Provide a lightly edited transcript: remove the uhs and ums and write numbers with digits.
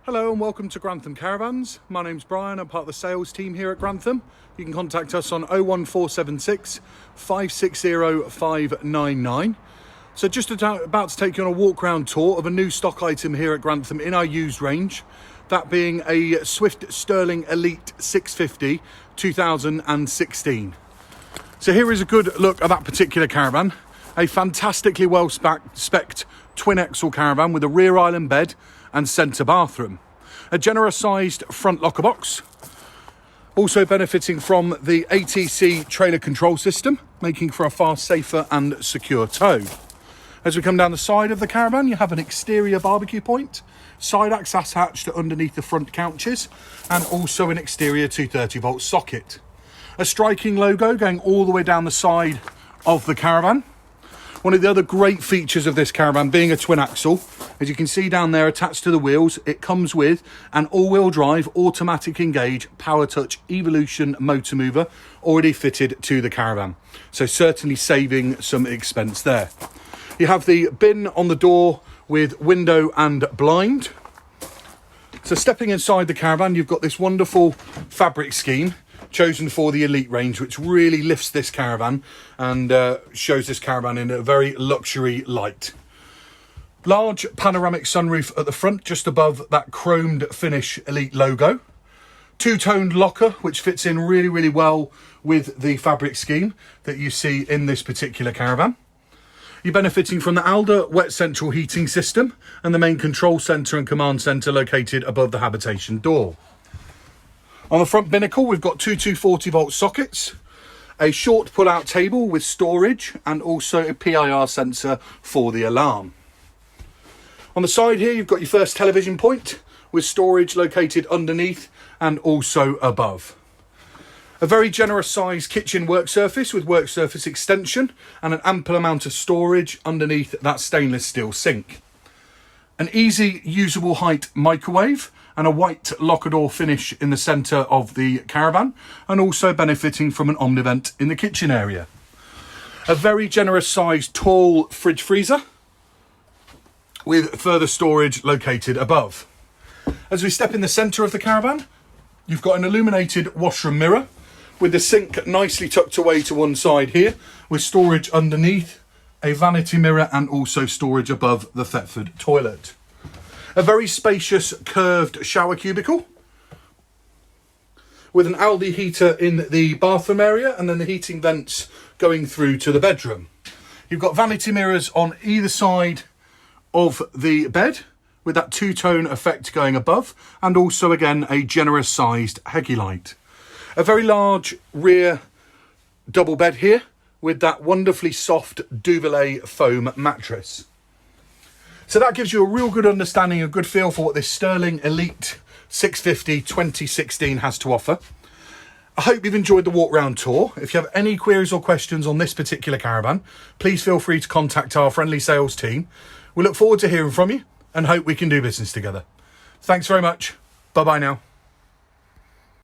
Hello and welcome to Grantham Caravans. My name's Brian, I'm part of the sales team here at Grantham. You can contact us on 01476 560 599. So just about to take you on a walk round tour of a new stock item here at Grantham in our used range. That being a Swift Sterling Elite 650 2016. So here is a good look at that particular caravan. A fantastically well spec'd twin axle caravan with a rear island bed and centre bathroom. A generous sized front locker box. Also benefiting from the ATC trailer control system, making for a far safer and secure tow. As we come down the side of the caravan, you have an exterior barbecue point, side access hatch to underneath the front couches, and also an exterior 230-volt socket. A striking logo going all the way down the side of the caravan. One of the other great features of this caravan being a twin axle, as you can see down there attached to the wheels, it comes with an all-wheel drive automatic engage power touch evolution motor mover already fitted to the caravan. So certainly saving some expense there. You have the bin on the door with window and blind. So stepping inside the caravan, you've got this wonderful fabric scheme chosen for the Elite range, which really lifts this caravan and shows this caravan in a very luxury light. Large panoramic sunroof at the front, just above that chromed finish Elite logo. Two-toned locker, which fits in really well with the fabric scheme that you see in this particular caravan. You're benefiting from the Alder wet central heating system and the main control centre and command centre located above the habitation door. On the front binnacle, we've got two 240-volt sockets, a short pull-out table with storage, and also a PIR sensor for the alarm. On the side here, you've got your first television point with storage located underneath and also above. A very generous sized kitchen work surface with work surface extension and an ample amount of storage underneath that stainless steel sink. An easy usable height microwave and a white locker door finish in the centre of the caravan, and also benefiting from an omnivent in the kitchen area. A very generous sized tall fridge freezer with further storage located above. As we step in the centre of the caravan, you've got an illuminated washroom mirror with the sink nicely tucked away to one side here, with storage underneath, a vanity mirror, and also storage above the Thetford toilet. A very spacious curved shower cubicle with an Aldi heater in the bathroom area and then the heating vents going through to the bedroom. You've got vanity mirrors on either side of the bed with that two-tone effect going above, and also again a generous sized Heggie light. A very large rear double bed here with that wonderfully soft Duvelet foam mattress. So that gives you a real good understanding, a good feel for what this Sterling Elite 650 2016 has to offer. I hope you've enjoyed the walk round tour. If you have any queries or questions on this particular caravan, please feel free to contact our friendly sales team. We look forward to hearing from you and hope we can do business together. Thanks very much. Bye bye now.